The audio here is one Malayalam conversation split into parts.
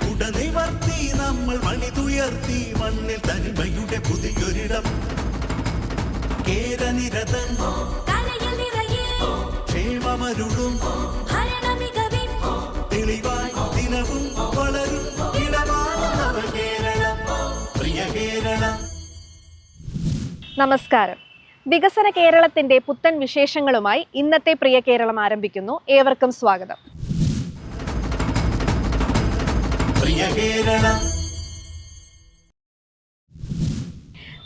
ഉടനിവർത്തി നമ്മൾ മണിതുയർത്തി മണ്ണിൽ തനിമയുടെ പുതിയൊരിടം കേരനിരതൻ ക്ഷേമമരുളും തെളിവായി ദിനവും വളരും ഇടമാണ് കേരളം, പ്രിയ കേരളം. നമസ്കാരം. വികസന കേരളത്തിന്റെ പുത്തൻ വിശേഷങ്ങളുമായി ഇന്നത്തെ പ്രിയ കേരളം ആരംഭിക്കുന്നു. ഏവർക്കും സ്വാഗതം.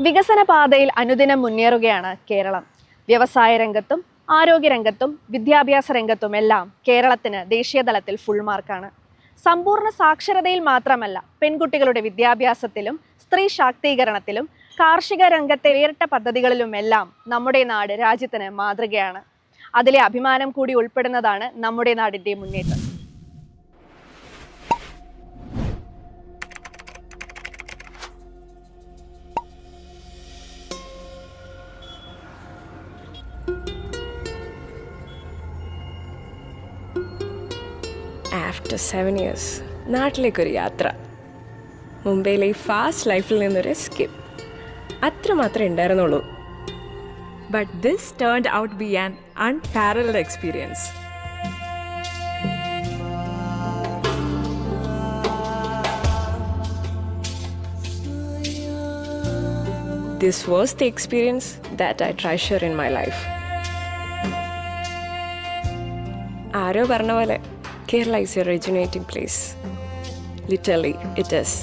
വികസന പാതയിൽ അനുദിനം മുന്നേറുകയാണ് കേരളം. വ്യവസായ രംഗത്തും ആരോഗ്യരംഗത്തും വിദ്യാഭ്യാസ രംഗത്തുമെല്ലാം കേരളത്തിന് ദേശീയതലത്തിൽ ഫുൾ മാർക്കാണ്. സമ്പൂർണ്ണ സാക്ഷരതയിൽ മാത്രമല്ല, പെൺകുട്ടികളുടെ വിദ്യാഭ്യാസത്തിലും സ്ത്രീ ശാക്തീകരണത്തിലും കാർഷിക രംഗത്തെ വേറിട്ട പദ്ധതികളിലുമെല്ലാം നമ്മുടെ നാട് രാജ്യത്തിന് മാതൃകയാണ്. അതിലെ അഭിമാനം കൂടി ഉൾപ്പെടുന്നതാണ് നമ്മുടെ നാടിൻ്റെ മുന്നേറ്റം. ആഫ്റ്റർ 7 years നാട്ടിലേക്കൊരു യാത്ര. മുംബൈയിലെ ഈ ഫാസ്റ്റ് ലൈഫിൽ നിന്നൊരു എസ്കേപ്പ്. അത്രമാത്രമേ ഉണ്ടായിരുന്നുള്ളൂ. But this turned out be an unparalleled experience. This was the experience that I treasure in my life. ആരോ പറഞ്ഞ പോലെ Kerala is a rejuvenating place. Literally, it is.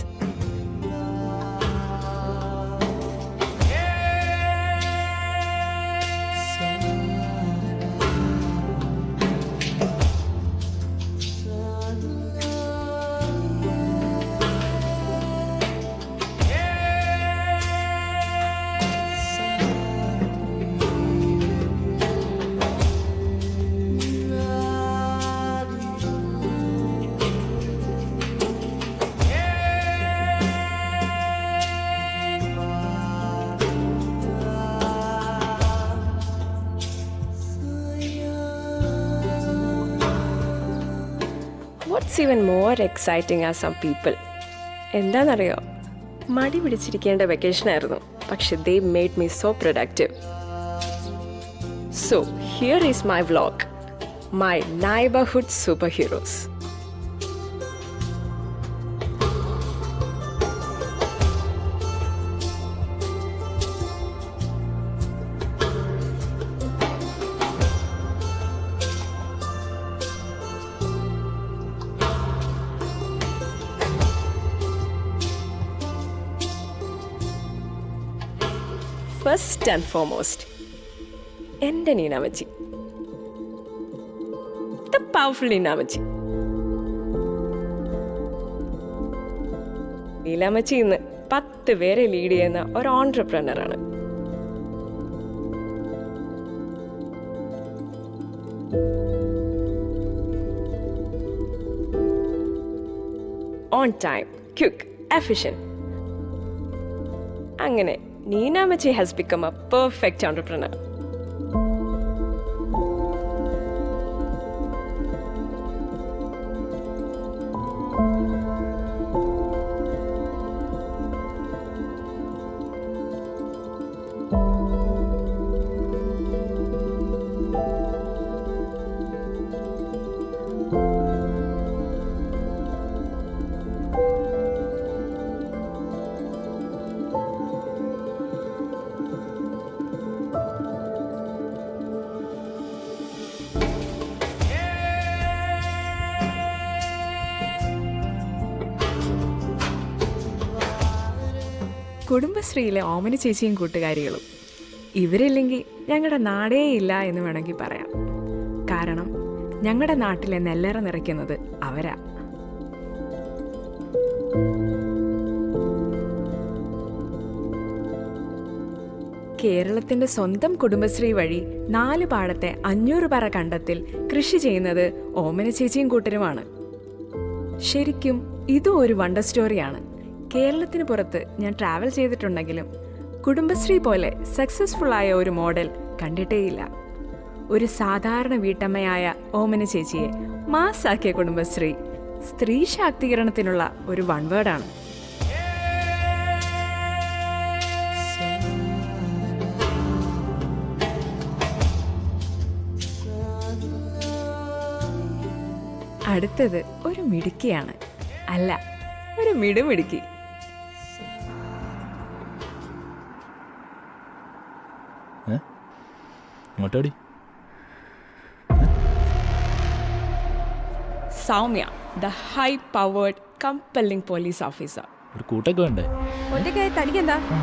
What's even more exciting are some people. എന്താണെന്നറിയോ, മടി പിടിച്ചിരിക്കേണ്ട വെക്കേഷനായിരുന്നു, പക്ഷെ they made me so productive. So here is my vlog, my neighborhood superheroes. First and foremost, എൻ്റെ നീനാമച്ചി, the powerful നീനാമച്ചി. നീലാമച്ചി ഇന്ന് 10 പേരെ ലീഡ് ചെയ്യുന്ന ഒരു ഓൺട്രപ്രനറാണ്. On time, quick, efficient. അങ്ങനെ Neenamachi has become a perfect entrepreneur. കുടുംബശ്രീയിലെ ഓമന ചേച്ചിയും കൂട്ടുകാരികളും ഇവരില്ലെങ്കിൽ ഞങ്ങളുടെ നാടേ ഇല്ല എന്ന് വേണമെങ്കിൽ പറയാം. കാരണം ഞങ്ങളുടെ നാട്ടിലെ നെല്ലറ നിറയ്ക്കുന്നത് അവരാ. കേരളത്തിന്റെ സ്വന്തം കുടുംബശ്രീ വഴി 4 പാടത്തെ 500 പറ കണ്ടത്തിൽ കൃഷി ചെയ്യുന്നത് ഓമന ചേച്ചിയും കൂട്ടരുമാണ്. ശരിക്കും ഇതും ഒരു വണ്ടർ സ്റ്റോറിയാണ്. കേരളത്തിന് പുറത്ത് ഞാൻ ട്രാവൽ ചെയ്തിട്ടുണ്ടെങ്കിലും കുടുംബശ്രീ പോലെ സക്സസ്ഫുൾ ആയ ഒരു മോഡൽ കണ്ടിട്ടേയില്ല. ഒരു സാധാരണ വീട്ടമ്മയായ ഓമന ചേച്ചിയെ മാസാക്കിയ കുടുംബശ്രീ സ്ത്രീ ശാക്തീകരണത്തിനുള്ള ഒരു വൺ വേർഡാണ്. അടുത്തത് ഒരു മിടുക്കിയാണ്, അല്ല ഒരു മിടുമിടുക്കി. അങ്ങോട്ടടി. Soumya, the high powered compelling police officer. ഒരു കൂട്ടൊക്കെ വേണ്ടേ? ഒറ്റയ്ക്കായി തനിക്കെന്താ? ആ.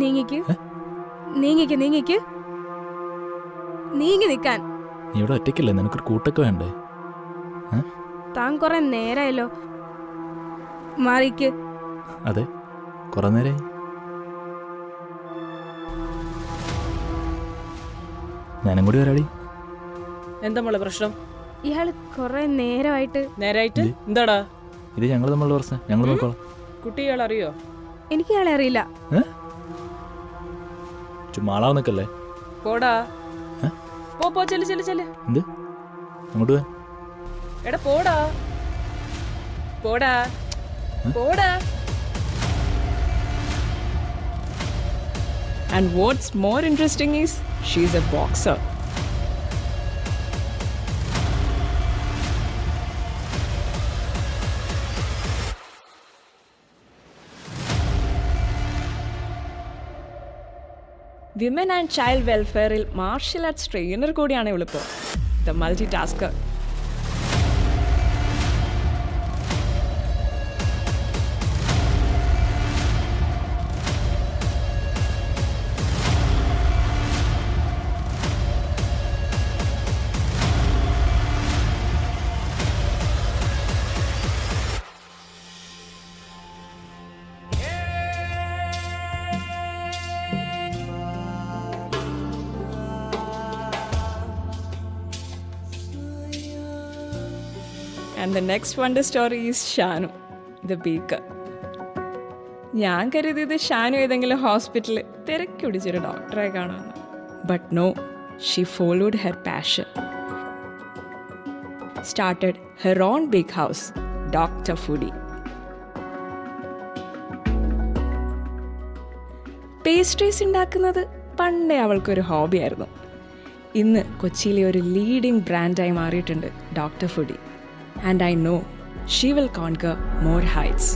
നീങ്ങിക്ക് നീങ്ങിക്ക് നീങ്ങിക്ക് നീങ്ങി നിൽക്കാൻ. നീ ഇവിടെ ഒറ്റയ്ക്കല്ലേ, നിനക്കൊരു കൂട്ടൊക്കെ വേണ്ടേ? താൻ കുറെ നേരായല്ലോ, മാറിക്ക്. അതെ, കുറെ നേരമായി. ഞാനും കൂടി വരാടി. എന്താ മോളെ പ്രശ്നം? ഇയാള് കുറെ നേരമായിട്ട് നേരായിട്ട് എന്താടാ? ഇത് ഞങ്ങൾ തമ്മിലുള്ള പ്രശ്നം, ഞങ്ങൾ നോക്കോളാം. കുട്ടികൾ അറിയോ? എനിക്ക് ഇയാളെ അറിയില്ല. ചുമ്മാ ആളാവ് നിൽക്കല്ലേ. പോടാ, പോ ചെല്ല് ചെല്ല് ചെല്ല്. എന്ത് അങ്ങോട്ട് പോവാൻ? എടാ പോടാ പോടാ പോടാ. And what's more interesting is she's a boxer. Women and child വെൽഫെയറിൽ മാർഷ്യൽ ആർട്സ് ട്രെയിനർ കൂടിയാണ് ഇവളിപ്പോൾ. The multi tasker. And the next wonder story is Shanu, the baker. ഞാൻ കരുതിയത് ഷാനു ഏതെങ്കിലും ഹോസ്പിറ്റലിൽ തിരക്കി പിടിച്ചൊരു ഡോക്ടറെ കാണുമെന്ന്. But no, she followed her passion. Started her own big house, doctor foodie. Pastries ഉണ്ടാക്കുന്നത് പണ്ടേ അവൾക്കൊരു ഹോബിയായിരുന്നു. ഇന്ന് കൊച്ചിയിലെ ഒരു ലീഡിംഗ് ബ്രാൻഡായി മാറിയിട്ടുണ്ട് doctor foodie. And I know she will conquer more heights.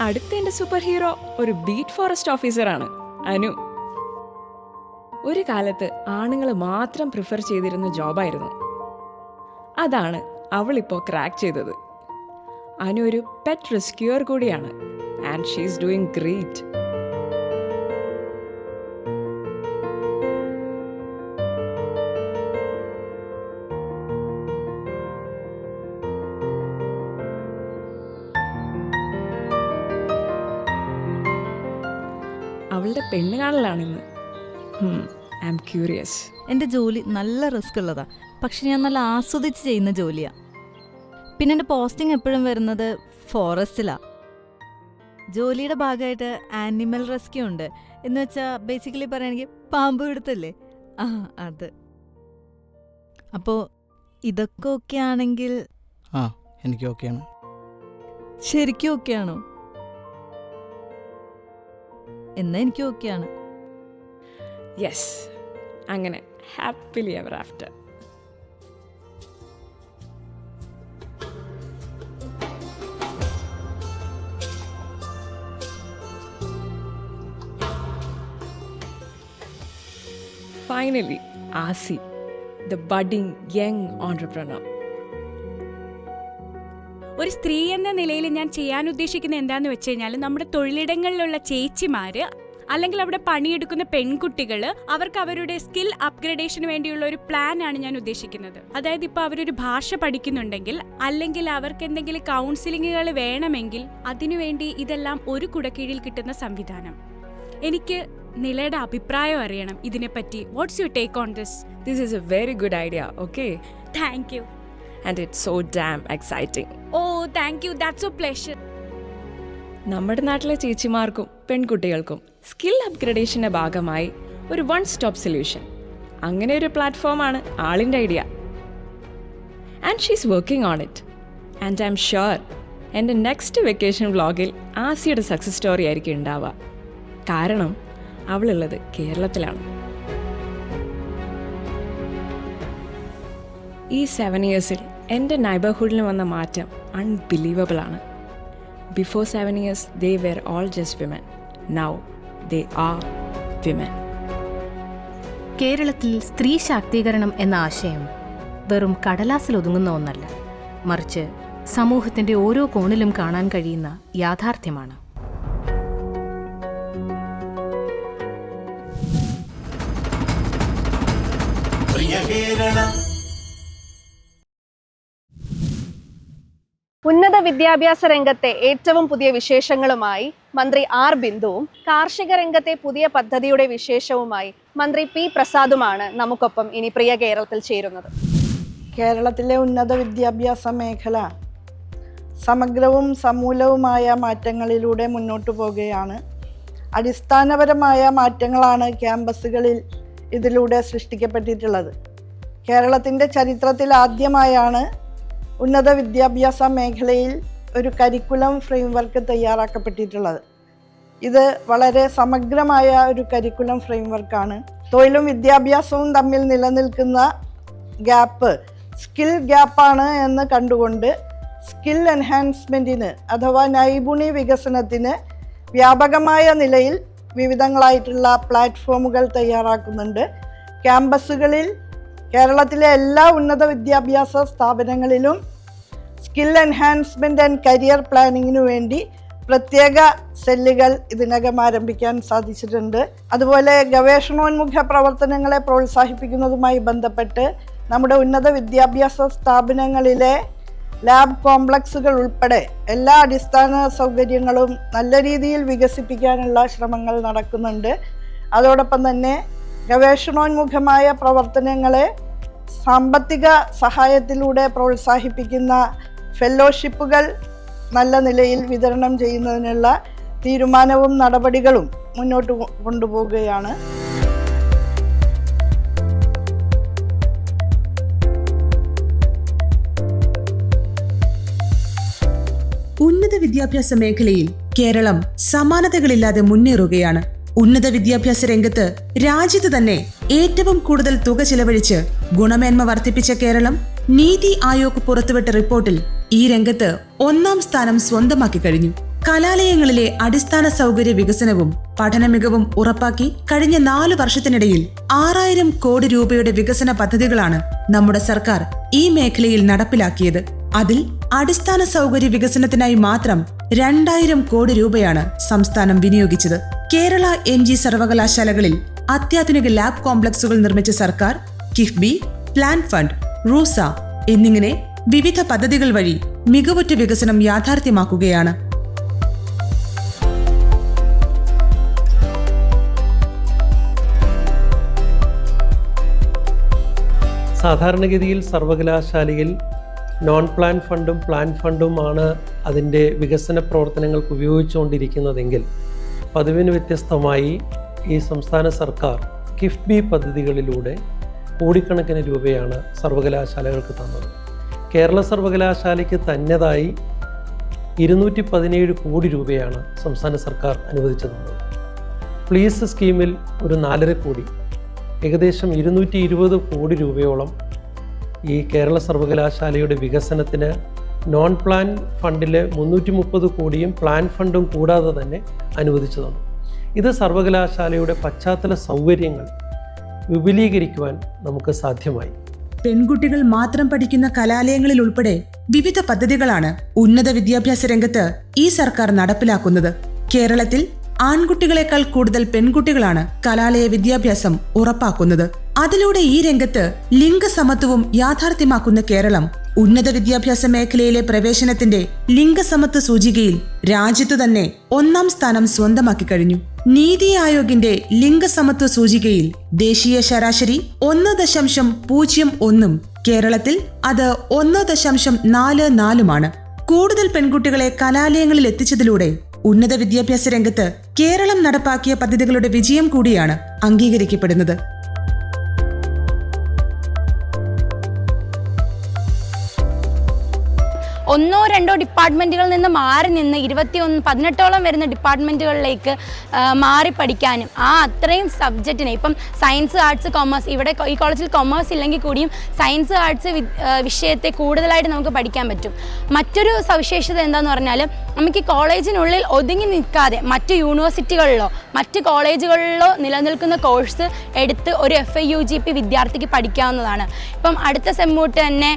അടുത്ത എൻ്റെ സൂപ്പർ ഹീറോ ഒരു ബീറ്റ് ഫോറസ്റ്റ് ഓഫീസറാണ്, അനു. ഒരു കാലത്ത് ആണുങ്ങൾ മാത്രം പ്രിഫർ ചെയ്തിരുന്ന ജോബായിരുന്നു. അതാണ് അവളിപ്പോൾ ക്രാക്ക് ചെയ്തത്. അനു ഒരു പെറ്റ് റെസ്ക്യൂർ കൂടിയാണ്. And she is doing great. അവളുടെ പെണ്ണ് കാണലാണിന്ന്. I am curious. എൻ്റെ ജോലി നല്ല റിസ്ക് ഉള്ളതാ, പക്ഷെ ഞാൻ നല്ല ആസ്വദിച്ച് ചെയ്യുന്ന ജോലിയാ. പിന്നെ എൻ്റെ പോസ്റ്റിംഗ് എപ്പോഴും വരുന്നത് ഫോറസ്റ്റിലാ. ജോലിയുടെ ഭാഗമായിട്ട് ആനിമൽ റെസ്ക്യൂ ഉണ്ട്. എന്ന് വെച്ചാൽ ബേസിക്കലി പറയുകയാണെങ്കിൽ പാമ്പ് പിടുത്തല്ലേ, ആ അത്. അപ്പോൾ ഇതൊക്കെ ഓക്കെ ആണെങ്കിൽ ആ എനിക്ക് ഓക്കെയാണ്. ശരിക്കും ഓക്കെയാണോ? എന്നാ എനിക്ക് ഓക്കെയാണ്. യെസ്, അങ്ങനെ happily ever after. Finally, Asi, the budding young entrepreneur. ഒരു സ്ത്രീ എന്ന നിലയിൽ ഞാൻ ചെയ്യാൻ ഉദ്ദേശിക്കുന്നത് എന്താണെന്ന് വെച്ച് കഴിഞ്ഞാൽ നമ്മുടെ തൊഴിലിടങ്ങളിലുള്ള ചേച്ചിമാർ അല്ലെങ്കിൽ അവിടെ പണിയെടുക്കുന്ന പെൺകുട്ടികൾ അവർക്ക് അവരുടെ സ്കിൽ അപ്ഗ്രഡേഷന് വേണ്ടിയുള്ള ഒരു പ്ലാൻ ആണ് ഞാൻ ഉദ്ദേശിക്കുന്നത്. അതായത് ഇപ്പോൾ അവരൊരു ഭാഷ പഠിക്കുന്നുണ്ടെങ്കിൽ അല്ലെങ്കിൽ അവർക്ക് എന്തെങ്കിലും കൗൺസിലിങ്ങുകൾ വേണമെങ്കിൽ അതിനുവേണ്ടി ഇതെല്ലാം ഒരു കുടക്കീഴിൽ കിട്ടുന്ന സംവിധാനം. എനിക്ക് നിലയുടെ അഭിപ്രായം അറിയണം ഇതിനെപ്പറ്റി. What's your take on this? This is a very good idea, okay? Thank you. And it's so damn exciting. Oh thank you, that's a pleasure. നമ്മുടെ നാട്ടിലെ ചേച്ചിമാർക്കും പെൺകുട്ടികൾക്കും സ്കിൽ അപ്ഗ്രഡേഷൻ്റെ ഭാഗമായി ഒരു വൺ സ്റ്റോപ്പ് സൊല്യൂഷൻ, അങ്ങനെ ഒരു പ്ലാറ്റ്ഫോമാണ് ആളിൻ്റെ idea. And she's working on it. And I am sure എൻ്റെ നെക്സ്റ്റ് വെക്കേഷൻ വ്ളോഗിൽ ആസിയുടെ സക്സസ് സ്റ്റോറി ആയിരിക്കും ഉണ്ടാവുക. കാരണം അവളുള്ളത് കേരളത്തിലാണ്. ഈ 7 yearsൽ എൻ്റെ നൈബർഹുഡിൽ വന്ന മാറ്റം അൺബിലീവബിൾ ആണ്. Before 7 years, they were all just women. Now, they are women. കേരളത്തിൽ സ്ത്രീ ശാക്തീകരണം എന്ന ആശയം വെറും കടലാസിൽ ഒതുങ്ങുന്ന ഒന്നല്ല, മറിച്ച് സമൂഹത്തിന്റെ ഓരോ കോണിലും കാണാൻ കഴിയുന്ന യാഥാർത്ഥ്യമാണ്. പ്രിയ കേരളം. ഉന്നത വിദ്യാഭ്യാസ രംഗത്തെ ഏറ്റവും പുതിയ വിശേഷങ്ങളുമായി മന്ത്രി ആർ ബിന്ദുവും കാർഷിക രംഗത്തെ പുതിയ പദ്ധതിയുടെ വിശേഷവുമായി മന്ത്രി പി പ്രസാദുമാണ് നമുക്കൊപ്പം ഇനി പ്രിയ കേരളത്തിൽ ചേരുന്നത്. കേരളത്തിലെ ഉന്നത വിദ്യാഭ്യാസ മേഖല സമഗ്രവും സമൂലവുമായ മാറ്റങ്ങളിലൂടെ മുന്നോട്ടു പോകുകയാണ്. അടിസ്ഥാനപരമായ മാറ്റങ്ങളാണ് ക്യാമ്പസുകളിൽ ഇതിലൂടെ സൃഷ്ടിക്കപ്പെട്ടിട്ടുള്ളത്. കേരളത്തിൻ്റെ ചരിത്രത്തിൽ ആദ്യമായാണ് ഉന്നത വിദ്യാഭ്യാസ മേഖലയിൽ ഒരു കരിക്കുലം ഫ്രെയിംവർക്ക് തയ്യാറാക്കപ്പെട്ടിട്ടുള്ളത്. ഇത് വളരെ സമഗ്രമായ ഒരു കരിക്കുലം ഫ്രെയിംവർക്കാണ്. തൊഴിലും വിദ്യാഭ്യാസവും തമ്മിൽ നിലനിൽക്കുന്ന ഗ്യാപ്പ് സ്കിൽ ഗ്യാപ്പാണ് എന്ന് കണ്ടുകൊണ്ട് സ്കിൽ എൻഹാൻസ്മെൻറ്റിന് അഥവാ നൈപുണ്യ വികസനത്തിന് വ്യാപകമായ നിലയിൽ വിവിധങ്ങളായിട്ടുള്ള പ്ലാറ്റ്ഫോമുകൾ തയ്യാറാക്കുന്നുണ്ട്. ക്യാമ്പസുകളിൽ കേരളത്തിലെ എല്ലാ ഉന്നത വിദ്യാഭ്യാസ സ്ഥാപനങ്ങളിലും സ്കിൽ എൻഹാൻസ്മെൻറ്റ് ആൻഡ് കരിയർ പ്ലാനിങ്ങിനു വേണ്ടി പ്രത്യേക സെല്ലുകൾ ഇതിനകം ആരംഭിക്കാൻ സാധിച്ചിട്ടുണ്ട്. അതുപോലെ ഗവേഷണോന്മുഖ പ്രവർത്തനങ്ങളെ പ്രോത്സാഹിപ്പിക്കുന്നതുമായി ബന്ധപ്പെട്ട് നമ്മുടെ ഉന്നത വിദ്യാഭ്യാസ സ്ഥാപനങ്ങളിലെ ലാബ് കോംപ്ലക്സുകൾ ഉൾപ്പെടെ എല്ലാ അടിസ്ഥാന സൗകര്യങ്ങളും നല്ല രീതിയിൽ വികസിപ്പിക്കാനുള്ള ശ്രമങ്ങൾ നടക്കുന്നുണ്ട്. അതോടൊപ്പം തന്നെ ഗവേഷണോന്മുഖമായ പ്രവർത്തനങ്ങളെ സാമ്പത്തിക സഹായത്തിലൂടെ പ്രോത്സാഹിപ്പിക്കുന്ന ഫെല്ലോഷിപ്പുകൾ നല്ല നിലയിൽ വിതരണം ചെയ്യുന്നതിനുള്ള തീരുമാനവും നടപടികളും മുന്നോട്ട് കൊണ്ടുപോവുകയാണ്. ഉന്നത വിദ്യാഭ്യാസ മേഖലയിൽ കേരളം സമാനതകളില്ലാതെ മുന്നേറുകയാണ്. ഉന്നത വിദ്യാഭ്യാസ രംഗത്ത് രാജ്യത്ത് തന്നെ ഏറ്റവും കൂടുതൽ തുക ചിലവഴിച്ച് ഗുണമേന്മ വർദ്ധിപ്പിച്ച കേരളം നീതി ആയോഗ് പുറത്തുവിട്ട റിപ്പോർട്ടിൽ ഈ രംഗത്ത് 1ാം സ്ഥാനം സ്വന്തമാക്കി കഴിഞ്ഞു. കലാലയങ്ങളിലെ അടിസ്ഥാന സൗകര്യ വികസനവും പഠന മികവും ഉറപ്പാക്കി കഴിഞ്ഞ 4 വർഷത്തിനിടയിൽ 6000 കോടി രൂപയുടെ വികസന പദ്ധതികളാണ് നമ്മുടെ സർക്കാർ ഈ മേഖലയിൽ നടപ്പിലാക്കിയത്. അതിൽ അടിസ്ഥാന സൗകര്യ വികസനത്തിനായി മാത്രം 2000 കോടി രൂപയാണ് സംസ്ഥാനം വിനിയോഗിച്ചത്. കേരള MG സർവകലാശാലകളിൽ അത്യാധുനിക ലാബ് കോംപ്ലക്സുകൾ നിർമ്മിച്ച സർക്കാർ കിഫ്ബി, പ്ലാൻ ഫണ്ട്, റൂസ എന്നിങ്ങനെ വിവിധ പദ്ധതികൾ വഴി മികവുറ്റ വികസനം യാഥാർത്ഥ്യമാക്കുകയാണ്. സാധാരണഗതിയിൽ സർവകലാശാലയിൽ നോൺ പ്ലാൻ ഫണ്ടും പ്ലാൻ ഫണ്ടുമാണ് അതിൻ്റെ വികസന പ്രവർത്തനങ്ങൾക്ക് ഉപയോഗിച്ചുകൊണ്ടിരിക്കുന്നതെങ്കിൽ പതിവിന് വ്യത്യസ്തമായി ഈ സംസ്ഥാന സർക്കാർ കിഫ്ബി പദ്ധതികളിലൂടെ കോടിക്കണക്കിന് രൂപയാണ് സർവകലാശാലകൾക്ക് തന്നത്. കേരള സർവകലാശാലയ്ക്ക് തന്നതായി 217 കോടി രൂപയാണ് സംസ്ഥാന സർക്കാർ അനുവദിച്ചു തന്നത്. പ്ലീസ് സ്കീമിൽ ഒരു 4.5 കോടി, ഏകദേശം 220 കോടി രൂപയോളം ഈ കേരള സർവകലാശാലയുടെ വികസനത്തിന് നോൺ പ്ലാൻ ഫണ്ടിൽ 330 കോടിയും പ്ലാൻ ഫണ്ടും കൂടാതെ തന്നെ അനുവദിച്ചു തന്നു. ഇത് സർവകലാശാലയുടെ പശ്ചാത്തല സൗകര്യങ്ങൾ വിപുലീകരിക്കുവാൻ നമുക്ക് സാധ്യമായി. പെൺകുട്ടികൾ മാത്രം പഠിക്കുന്ന കലാലയങ്ങളിൽ ഉൾപ്പെടെ വിവിധ പദ്ധതികളാണ് ഉന്നത വിദ്യാഭ്യാസ രംഗത്ത് ഈ സർക്കാർ നടപ്പിലാക്കുന്നത്. കേരളത്തിൽ ആൺകുട്ടികളെക്കാൾ കൂടുതൽ പെൺകുട്ടികളാണ് കലാലയ വിദ്യാഭ്യാസം ഉറപ്പാക്കുന്നത്. അതിലൂടെ ഈ രംഗത്ത് ലിംഗസമത്വവും യാഥാർത്ഥ്യമാക്കുന്ന കേരളം ഉന്നത വിദ്യാഭ്യാസ മേഖലയിലെ പ്രവേശനത്തിന്റെ ലിംഗസമത്വ സൂചികയിൽ രാജ്യത്തു തന്നെ 1-ാം സ്ഥാനം സ്വന്തമാക്കി കഴിഞ്ഞു. നീതി ആയോഗിന്റെ ലിംഗസമത്വ സൂചികയിൽ ദേശീയ ശരാശരി 1.01 കേരളത്തിൽ അത് 1.44 കൂടുതൽ പെൺകുട്ടികളെ കലാലയങ്ങളിൽ എത്തിച്ചതിലൂടെ ഉന്നത വിദ്യാഭ്യാസ രംഗത്ത് കേരളം നടപ്പാക്കിയ പദ്ധതികളുടെ വിജയം കൂടിയാണ് അംഗീകരിക്കപ്പെടുന്നത്. ഒന്നോ രണ്ടോ ഡിപ്പാർട്ട്മെൻറ്റുകളിൽ നിന്ന് മാറി നിന്ന് 18ഓളം വരുന്ന ഡിപ്പാർട്ട്മെൻറ്റുകളിലേക്ക് മാറി പഠിക്കാനും അത്രയും സബ്ജക്റ്റിനെ ഇപ്പം സയൻസ്, ആർട്സ്, കൊമേഴ്സ് ഇവിടെ ഈ കോളേജിൽ കൊമേഴ്സ് ഇല്ലെങ്കിൽ കൂടിയും സയൻസ്, ആർട്സ് വിഷയത്തെ കൂടുതലായിട്ട് നമുക്ക് പഠിക്കാൻ പറ്റും. മറ്റൊരു സവിശേഷത എന്താണെന്ന് പറഞ്ഞാൽ നമുക്ക് ഈ കോളേജിനുള്ളിൽ ഒതുങ്ങി നിൽക്കാതെ മറ്റ് യൂണിവേഴ്സിറ്റികളിലോ മറ്റ് കോളേജുകളിലോ നിലനിൽക്കുന്ന കോഴ്സ് എടുത്ത് ഒരു FIUGP വിദ്യാർത്ഥിക്ക് പഠിക്കാവുന്നതാണ്. ഇപ്പം അടുത്ത സെമ്മൂട്ട് തന്നെ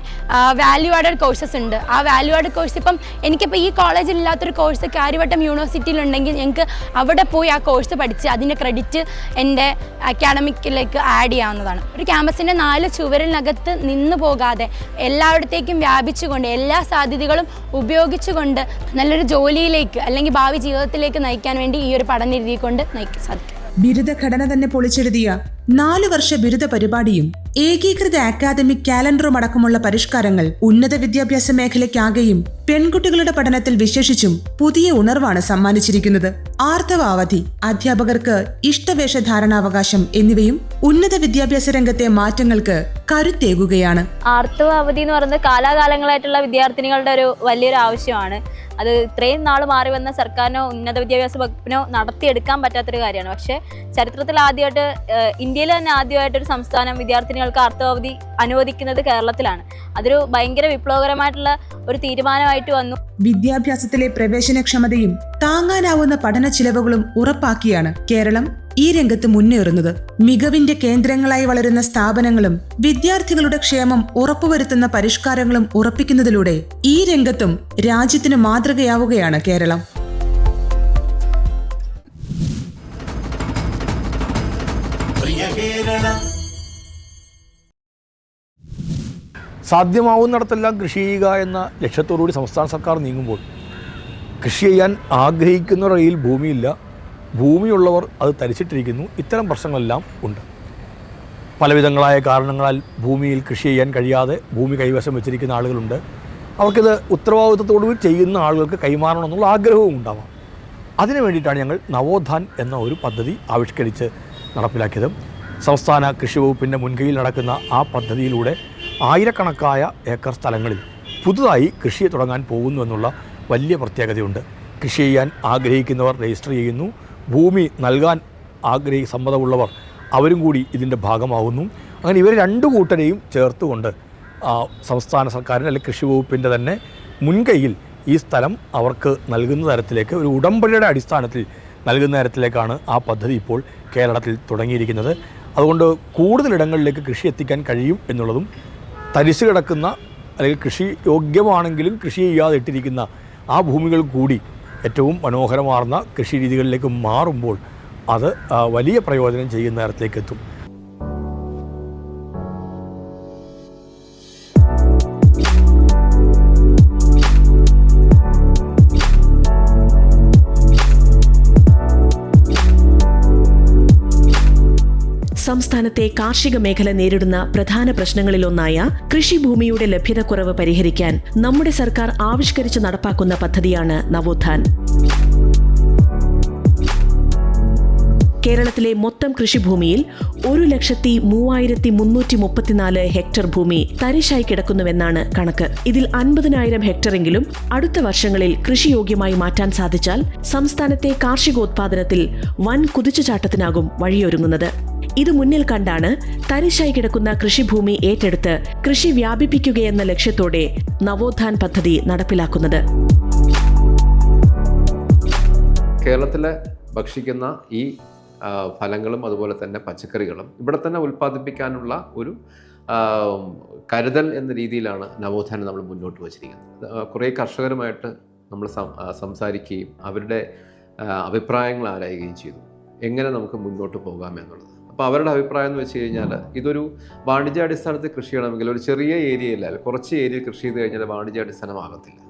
വാല്യൂ ആഡഡ് കോഴ്സസ് ഉണ്ട്. ആ വാല്യൂ ആഡഡ് കോഴ്സ് ഇപ്പം എനിക്കിപ്പോൾ ഈ കോളേജിൽ ഇല്ലാത്തൊരു കോഴ്സ് കാര്യവട്ടം യൂണിവേഴ്സിറ്റിയിലുണ്ടെങ്കിൽ ഞങ്ങൾക്ക് അവിടെ പോയി ആ കോഴ്സ് പഠിച്ച് അതിൻ്റെ ക്രെഡിറ്റ് എൻ്റെ അക്കാഡമിക്കിലേക്ക് ആഡ് ചെയ്യാവുന്നതാണ്. ഒരു ക്യാമ്പസിൻ്റെ 4 ചുവരിനകത്ത് നിന്ന് പോകാതെ എല്ലായിടത്തേക്കും വ്യാപിച്ചുകൊണ്ട് എല്ലാ സാധ്യതകളും ഉപയോഗിച്ചുകൊണ്ട് നല്ലൊരു ജോലിയിലേക്ക് അല്ലെങ്കിൽ ഭാവി ജീവിതത്തിലേക്ക് നയിക്കാൻ വേണ്ടി ഈ ഒരു പഠന രീതി കൊണ്ട് നയിക്കാൻ സാധിക്കും. ബിരുദഘടന തന്നെ പൊളിച്ചെഴുതിയ 4 വർഷ ബിരുദ പരിപാടിയും ഏകീകൃത അക്കാദമിക് കാലണ്ടറും അടക്കമുള്ള പരിഷ്കാരങ്ങൾ ഉന്നത വിദ്യാഭ്യാസ മേഖലയ്ക്കാകെയും പെൺകുട്ടികളുടെ പഠനത്തിൽ വിശേഷിച്ചും പുതിയ ഉണർവാണ് സമ്മാനിച്ചിരിക്കുന്നത്. ആർത്തവ അവധി, അധ്യാപകർക്ക് ഇഷ്ടവേഷധാരണാവകാശം എന്നിവയും ഉന്നത വിദ്യാഭ്യാസ രംഗത്തെ മാറ്റങ്ങൾക്ക് കരുത്തേകുകയാണ്. ആർത്തവ അവധി എന്ന് പറയുന്നത് കാലാകാലങ്ങളായിട്ടുള്ള വിദ്യാർത്ഥിനികളുടെ ഒരു വലിയൊരു ആവശ്യമാണ്. അത് ഇത്രയും നാൾ മാറി വന്ന സർക്കാരിനോ ഉന്നത വിദ്യാഭ്യാസ വകുപ്പിനോ നടത്തിയെടുക്കാൻ പറ്റാത്തൊരു കാര്യമാണ്. പക്ഷേ ചരിത്രത്തിൽ ആദ്യമായിട്ട്, ഇന്ത്യയിൽ തന്നെ ആദ്യമായിട്ടൊരു സംസ്ഥാനം വിദ്യാർത്ഥിനികൾക്ക് ആർത്തവാവധി അനുവദിക്കുന്നത് കേരളത്തിലാണ്. അതൊരു ഭയങ്കര വിപ്ലവകരമായിട്ടുള്ള ഒരു തീരുമാനമായിട്ട് വന്നു. വിദ്യാഭ്യാസത്തിലെ പ്രവേശനക്ഷമതയും താങ്ങാനാവുന്ന പഠന ചിലവുകളും ഉറപ്പാക്കിയാണ് കേരളം ഈ രംഗത്ത് മുന്നേറുന്നത്. മികവിന്റെ കേന്ദ്രങ്ങളായി വളരുന്ന സ്ഥാപനങ്ങളും വിദ്യാർത്ഥികളുടെ ക്ഷേമം ഉറപ്പുവരുത്തുന്ന പരിഷ്കാരങ്ങളും ഉറപ്പിക്കുന്നതിലൂടെ ഈ രംഗത്തും രാജ്യത്തിന് മാതൃകയാവുകയാണ് കേരളം. സാധ്യമാവുന്നിടത്തെല്ലാം കൃഷി ചെയ്യുക എന്ന ലക്ഷ്യത്തോടുകൂടി സംസ്ഥാന സർക്കാർ നീങ്ങുമ്പോൾ കൃഷി ചെയ്യാൻ ആഗ്രഹിക്കുന്നവരുടെ കയ്യിൽ ഭൂമിയില്ല, ഭൂമിയുള്ളവർ അത് തരിച്ചിട്ടിരിക്കുന്നു. ഇത്തരം പ്രശ്നങ്ങളെല്ലാം ഉണ്ട്. പലവിധങ്ങളായ കാരണങ്ങളാൽ ഭൂമിയിൽ കൃഷി ചെയ്യാൻ കഴിയാതെ ഭൂമി കൈവശം വെച്ചിരിക്കുന്ന ആളുകളുണ്ട്. അവർക്കിത് ഉത്തരവാദിത്വത്തോടുകൂടി ചെയ്യുന്ന ആളുകൾക്ക് കൈമാറണമെന്നുള്ള ആഗ്രഹവും ഉണ്ടാവാം. അതിനു വേണ്ടിയിട്ടാണ് ഞങ്ങൾ നവോത്ഥാൻ എന്ന ഒരു പദ്ധതി ആവിഷ്കരിച്ച് നടപ്പിലാക്കിയത്. സംസ്ഥാന കൃഷി വകുപ്പിൻ്റെ മുൻകൈയിൽ നടക്കുന്ന ആ പദ്ധതിയിലൂടെ ആയിരക്കണക്കായ ഏക്കർ സ്ഥലങ്ങളിൽ പുതുതായി കൃഷി തുടങ്ങാൻ പോകുന്നു എന്നുള്ള വലിയ പ്രത്യേകതയുണ്ട്. കൃഷി ചെയ്യാൻ ആഗ്രഹിക്കുന്നവർ രജിസ്റ്റർ ചെയ്യുന്നു. ഭൂമി നൽകാൻ സമ്മതമുള്ളവർ അവരും കൂടി ഇതിൻ്റെ ഭാഗമാവുന്നു. അങ്ങനെ ഇവർ 2 കൂട്ടരെയും ചേർത്തുകൊണ്ട് സംസ്ഥാന സർക്കാരിൻ്റെ അല്ലെങ്കിൽ കൃഷി വകുപ്പിൻ്റെ തന്നെ മുൻകൈയിൽ ഈ സ്ഥലം അവർക്ക് നൽകുന്ന തരത്തിലേക്ക് ഒരു ഉടമ്പടിയുടെ അടിസ്ഥാനത്തിൽ നൽകുന്ന തരത്തിലേക്കാണ് ആ പദ്ധതി ഇപ്പോൾ കേരളത്തിൽ തുടങ്ങിയിരിക്കുന്നത്. അതുകൊണ്ട് കൂടുതലിടങ്ങളിലേക്ക് കൃഷി എത്തിക്കാൻ കഴിയും എന്നുള്ളതും തരിശു കിടക്കുന്ന അല്ലെങ്കിൽ കൃഷി യോഗ്യമാണെങ്കിലും കൃഷി ചെയ്യാതെ ഇട്ടിരിക്കുന്ന ആ ഭൂമികൾ കൂടി ഏറ്റവും മനോഹരമാർന്ന കൃഷി രീതികളിലേക്ക് മാറുമ്പോൾ അത് വലിയ പ്രയോജനം ചെയ്യുന്ന തരത്തിലേക്ക് എത്തും. സംസ്ഥാനത്തെ കാർഷിക മേഖല നേരിടുന്ന പ്രധാന പ്രശ്നങ്ങളിലൊന്നായ കൃഷിഭൂമിയുടെ ലഭ്യതക്കുറവ് പരിഹരിക്കാൻ നമ്മുടെ സർക്കാർ ആവിഷ്കരിച്ച് നടപ്പാക്കുന്ന പദ്ധതിയാണ് നവോത്ഥാൻ. കേരളത്തിലെ മൊത്തം കൃഷിഭൂമിയിൽ 1,03,334 ഹെക്ടർ ഭൂമി തരിശായി കിടക്കുന്നുവെന്നാണ് കണക്ക്. ഇതിൽ 50,000 ഹെക്ടറെങ്കിലും അടുത്ത വർഷങ്ങളിൽ കൃഷിയോഗ്യമായി മാറ്റാൻ സാധിച്ചാൽ സംസ്ഥാനത്തെ കാർഷികോത്പാദനത്തിൽ വൻ കുതിച്ചുചാട്ടത്തിനാകും വഴിയൊരുങ്ങുന്നത്. ഇത് മുന്നിൽ കണ്ടാണ് തരിശായി കിടക്കുന്ന കൃഷിഭൂമി ഏറ്റെടുത്ത് കൃഷി വ്യാപിപ്പിക്കുകയെന്ന ലക്ഷ്യത്തോടെ നവോത്ഥാൻ പദ്ധതി നടപ്പിലാക്കുന്നത്. കേരളത്തിലെ ഭക്ഷിക്കുന്ന ഈ ഫലങ്ങളും അതുപോലെ തന്നെ പച്ചക്കറികളും ഇവിടെ തന്നെ ഉൽപ്പാദിപ്പിക്കാനുള്ള ഒരു കരുതൽ എന്ന രീതിയിലാണ് നവോത്ഥാനം നമ്മൾ മുന്നോട്ട് വച്ചിരിക്കുന്നത്. കുറേ കർഷകരുമായിട്ട് നമ്മൾ സംസാരിക്കുകയും അവരുടെ അഭിപ്രായങ്ങൾ ആരായുകയും ചെയ്തു, എങ്ങനെ നമുക്ക് മുന്നോട്ട് പോകാമെന്നുള്ളത്. അപ്പോൾ അവരുടെ അഭിപ്രായം എന്ന് വെച്ച് കഴിഞ്ഞാൽ ഇതൊരു വാണിജ്യാടിസ്ഥാനത്തിൽ കൃഷി ചെയ്യണമെങ്കിൽ ഒരു ചെറിയ ഏരിയയില്ല, കുറച്ച് ഏരിയയിൽ കൃഷി ചെയ്ത് കഴിഞ്ഞാൽ വാണിജ്യാടിസ്ഥാനമാകത്തില്ല,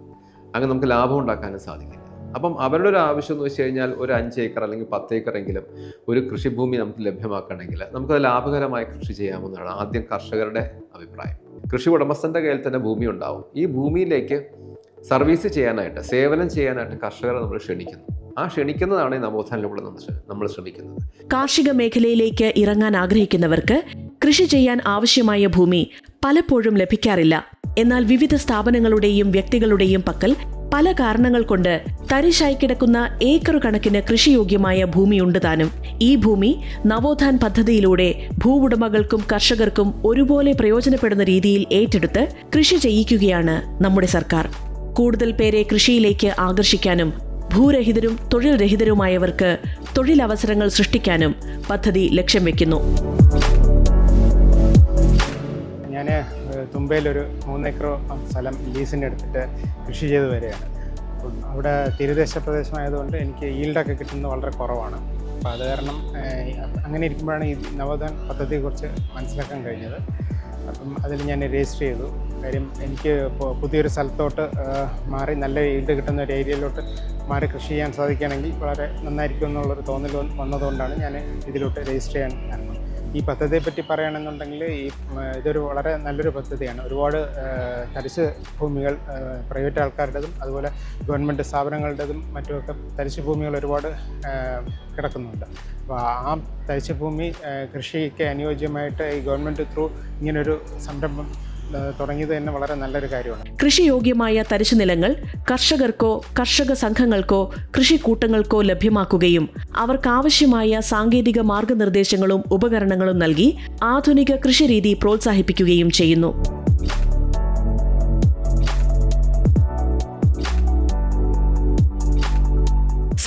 അങ്ങനെ നമുക്ക് ലാഭം ഉണ്ടാക്കാനും സാധിക്കില്ല. അപ്പം അവരുടെ ഒരു ആവശ്യം എന്ന് വെച്ച് കഴിഞ്ഞാൽ ഒരു 5 ഏക്കർ അല്ലെങ്കിൽ 10 ഏക്കറെങ്കിലും ഒരു കൃഷിഭൂമി നമുക്ക് ലഭ്യമാക്കണമെങ്കിൽ നമുക്കത് ലാഭകരമായി കൃഷി ചെയ്യാവുന്നതാണ് ആദ്യം കർഷകരുടെ അഭിപ്രായം. കൃഷി ഉടമസ്ഥൻ്റെ കയ്യിൽ തന്നെ ഭൂമി ഉണ്ടാവും. ഈ ഭൂമിയിലേക്ക് സർവീസ് ചെയ്യാനായിട്ട്, സേവനം ചെയ്യാനായിട്ട് കർഷകരെ നമ്മൾ ക്ഷണിക്കുന്നു. ആ ക്ഷണിക്കുന്നതാണ് ഈ നവോത്ഥാനത്തിലൂടെ നമ്മൾ ശ്രമിക്കുന്നത്. കാർഷിക മേഖലയിലേക്ക് ഇറങ്ങാൻ ആഗ്രഹിക്കുന്നവർക്ക് കൃഷി ചെയ്യാൻ ആവശ്യമായ ഭൂമി പലപ്പോഴും ലഭിക്കാറില്ല. എന്നാൽ വിവിധ സ്ഥാപനങ്ങളുടെയും വ്യക്തികളുടെയും പക്കൽ പല കാരണങ്ങൾ കൊണ്ട് തരിശായി കിടക്കുന്ന ഏക്കർ കണക്കിന് കൃഷിയോഗ്യമായ ഭൂമിയുണ്ട് താനും. ഈ ഭൂമി നവോത്ഥാൻ പദ്ധതിയിലൂടെ ഭൂവുടമകൾക്കും കർഷകർക്കും ഒരുപോലെ പ്രയോജനപ്പെടുന്ന രീതിയിൽ ഏറ്റെടുത്ത് കൃഷി ചെയ്യിക്കുകയാണ് നമ്മുടെ സർക്കാർ. കൂടുതൽ പേരെ കൃഷിയിലേക്ക് ആകർഷിക്കാനും ഭൂരഹിതരും തൊഴിൽ രഹിതരുമായവർക്ക് തൊഴിലവസരങ്ങൾ സൃഷ്ടിക്കാനും പദ്ധതി ലക്ഷ്യം വെക്കുന്നു. ഞാൻ തുമ്പയിലൊരു 3 ഏക്കർ സ്ഥലം ലീസിന് എടുത്തിട്ട് കൃഷി ചെയ്ത് വരികയാണ്. അപ്പം അവിടെ തീരദേശ പ്രദേശമായതുകൊണ്ട് എനിക്ക് ഈൽഡൊക്കെ കിട്ടുന്നത് വളരെ കുറവാണ്. അപ്പോൾ അത് കാരണം അങ്ങനെ ഇരിക്കുമ്പോഴാണ് ഈ നവോത്ഥാൻ പദ്ധതിയെക്കുറിച്ച് മനസ്സിലാക്കാൻ കഴിഞ്ഞത്. അപ്പം അതിൽ ഞാൻ രജിസ്റ്റർ ചെയ്തു. കാര്യം എനിക്ക് പുതിയൊരു സ്ഥലത്തോട്ട് മാറി നല്ല ഈൽഡ് കിട്ടുന്ന ഒരു ഏരിയയിലോട്ട് മാറി കൃഷി ചെയ്യാൻ സാധിക്കുകയാണെങ്കിൽ വളരെ നന്നായിരിക്കും എന്നുള്ളൊരു തോന്നൽ വന്നതുകൊണ്ടാണ് ഞാൻ ഇതിലോട്ട് രജിസ്റ്റർ ചെയ്യാൻ കാരണം. ഈ പദ്ധതിയെപ്പറ്റി പറയുകയാണെന്നുണ്ടെങ്കിൽ ഇതൊരു വളരെ നല്ലൊരു പദ്ധതിയാണ്. ഒരുപാട് തരിശ് ഭൂമികൾ പ്രൈവറ്റ് ആൾക്കാരുടേതും അതുപോലെ ഗവൺമെൻറ് സ്ഥാപനങ്ങളുടേതും മറ്റുമൊക്കെ തരിശ് ഭൂമികൾ ഒരുപാട് കിടക്കുന്നുണ്ട്. അപ്പോൾ ആ തരിശ് ഭൂമി കൃഷിക്ക് അനുയോജ്യമായിട്ട് ഈ ഗവൺമെൻറ് ത്രൂ ഇങ്ങനൊരു സംരംഭം തുടങ്ങിയത് തന്നെ വളരെ നല്ലൊരു കാര്യമാണ്. കൃഷിയോഗ്യമായ തരിശു നിലങ്ങൾ കർഷകർക്കോ കർഷക സംഘങ്ങൾക്കോ കൃഷിക്കൂട്ടങ്ങൾക്കോ ലഭ്യമാക്കുകയും അവർക്കാവശ്യമായ സാങ്കേതിക മാർഗനിർദ്ദേശങ്ങളും ഉപകരണങ്ങളും നൽകി ആധുനിക കൃഷിരീതി പ്രോത്സാഹിപ്പിക്കുകയും ചെയ്യുന്നു.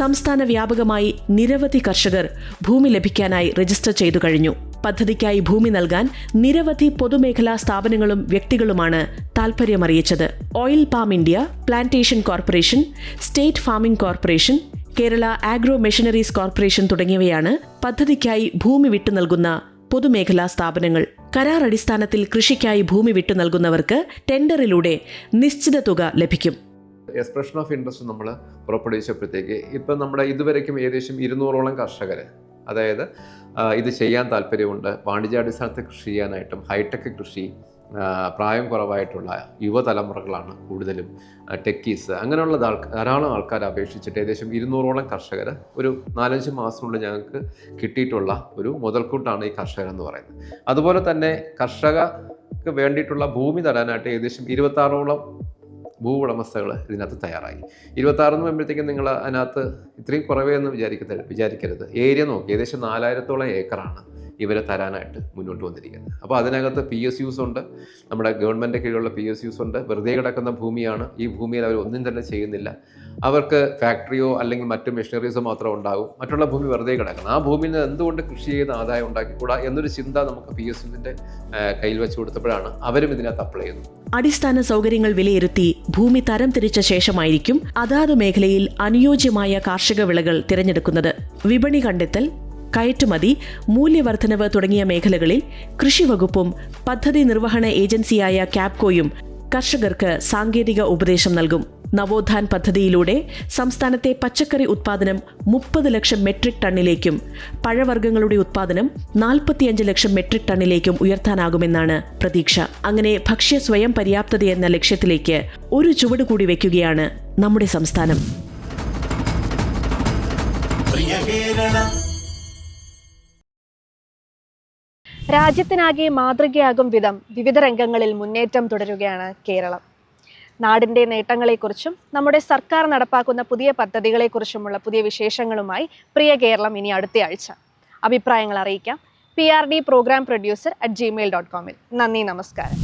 സംസ്ഥാന വ്യാപകമായി നിരവധി കർഷകർ ഭൂമി ലഭിക്കാനായി രജിസ്റ്റർ ചെയ്തു കഴിഞ്ഞു. പദ്ധതിക്കായി ഭൂമി നൽകാൻ നിരവധി പൊതുമേഖലാ സ്ഥാപനങ്ങളും വ്യക്തികളുമാണ് താൽപര്യമറിയിച്ചത്. Oil palm India, plantation corporation, state farming corporation, Kerala agro machineries corporation തുടങ്ങിയവയാണ് പദ്ധതിക്കായി ഭൂമി വിട്ടു നൽകുന്ന പൊതുമേഖലാ സ്ഥാപനങ്ങൾ. കരാർ അടിസ്ഥാനത്തിൽ കൃഷിക്കായി ഭൂമി വിട്ടു നൽകുന്നവർക്ക് ടെൻഡറിലൂടെ നിശ്ചിത തുക ലഭിക്കും. എക്സ്പ്രഷൻ ഓഫ് ഇൻട്രസ്റ്റ് നമ്മൾ പുറപ്പെടുവിച്ചപ്പോഴത്തേക്ക് ഇപ്പം നമ്മുടെ ഇതുവരയ്ക്കും ഏകദേശം 200ഓളം കർഷകർ, അതായത് ഇത് ചെയ്യാൻ താല്പര്യമുണ്ട്, വാണിജ്യാടിസ്ഥാനത്തിൽ കൃഷി ചെയ്യാനായിട്ടും ഹൈടെക് കൃഷി, പ്രായം കുറവായിട്ടുള്ള യുവതലമുറകളാണ് കൂടുതലും, ടെക്കീസ്, അങ്ങനെയുള്ള ധാരാളം ആൾക്കാർ അപേക്ഷിച്ചിട്ട് ഏകദേശം 200ഓളം കർഷകർ ഒരു 4-5 മാസത്തിനുള്ളിൽ ഞങ്ങൾക്ക് കിട്ടിയിട്ടുള്ള ഒരു മുതൽക്കൂട്ടാണ് ഈ കർഷകർ എന്ന് പറയുന്നത്. അതുപോലെ തന്നെ കർഷകർക്ക് വേണ്ടിയിട്ടുള്ള ഭൂമി തരാനായിട്ട് ഏകദേശം 26ഓളം ഭൂ ഉടമസ്ഥകൾ ഇതിനകത്ത് തയ്യാറായി. 26 എന്ന് പറയുമ്പോഴത്തേക്കും നിങ്ങൾ അതിനകത്ത് ഇത്രയും കുറവേ എന്ന് വിചാരിക്കരുത്. ഏരിയ നോക്കി ഏകദേശം 4000ഓളം ഏക്കറാണ് ഇവരെ തരാനായിട്ട് മുന്നോട്ട് വന്നിരിക്കുന്നത്. അപ്പോൾ അതിനകത്ത് PSUs ഉണ്ട്, നമ്മുടെ ഗവൺമെൻറ് കീഴിലുള്ള PSUs ഉണ്ട്. വെറുതെ കിടക്കുന്ന ഭൂമിയാണ്. ഈ ഭൂമിയിൽ അവർ ഒന്നും തന്നെ ചെയ്യുന്നില്ല. അവർക്ക് ഫാക്ടറിയോ അല്ലെങ്കിൽ മറ്റു മെഷീനറീസോ മാത്രം ഉണ്ടാകും. മറ്റുള്ള ഭൂമി വെറുതെ കിടക്കണം. ആ ഭൂമിയിൽ നിന്ന് എന്തുകൊണ്ട് കൃഷി ചെയ്ത് ആദായം ഉണ്ടാക്കിക്കൂടാ എന്നൊരു ചിന്ത നമുക്ക് PSUവിൻ്റെ കയ്യിൽ വെച്ച് കൊടുത്തപ്പോഴാണ് അവരും ഇതിനകത്ത് അപ്ലൈ ചെയ്യുന്നത്. അടിസ്ഥാന സൗകര്യങ്ങൾ വിലയിരുത്തി ഭൂമി തരം തിരിച്ച ശേഷമായിരിക്കും അതാത് മേഖലയിൽ അനുയോജ്യമായ കാർഷിക വിളകൾ തിരഞ്ഞെടുക്കുന്നത്. വിപണി കണ്ടെത്തൽ, കയറ്റുമതി, മൂല്യവർദ്ധനവ് തുടങ്ങിയ മേഖലകളിൽ കൃഷിവകുപ്പും പദ്ധതി നിർവഹണ ഏജൻസിയായ ക്യാപ്കോയും കർഷകർക്ക് സാങ്കേതിക ഉപദേശം നൽകും. നവോത്ഥാൻ പദ്ധതിയിലൂടെ സംസ്ഥാനത്തെ പച്ചക്കറി ഉത്പാദനം 30 ലക്ഷം മെട്രിക് ടണ്ണിലേക്കും പഴവർഗ്ഗങ്ങളുടെ ഉത്പാദനം 45 ലക്ഷം മെട്രിക് ടണ്ണിലേക്കും ഉയർത്താനാകുമെന്നാണ് പ്രതീക്ഷ. അങ്ങനെ ഭക്ഷ്യ സ്വയം പര്യാപ്തതയെന്ന ലക്ഷ്യത്തിലേക്ക് ഒരു ചുവട് കൂടി വയ്ക്കുകയാണ് നമ്മുടെ സംസ്ഥാനം. രാജ്യത്തിനാകെ മാതൃകയാകും വിധം വിവിധ രംഗങ്ങളിൽ മുന്നേറ്റം തുടരുകയാണ് കേരളം. നാടിൻ്റെ നേട്ടങ്ങളെക്കുറിച്ചും നമ്മുടെ സർക്കാർ നടപ്പാക്കുന്ന പുതിയ പദ്ധതികളെക്കുറിച്ചുമുള്ള പുതിയ വിശേഷങ്ങളുമായി പ്രിയ കേരളം ഇനി അടുത്തയാഴ്ച. അഭിപ്രായങ്ങൾ അറിയിക്കാം PRD program producer@gmail.com. നന്ദി, നമസ്കാരം.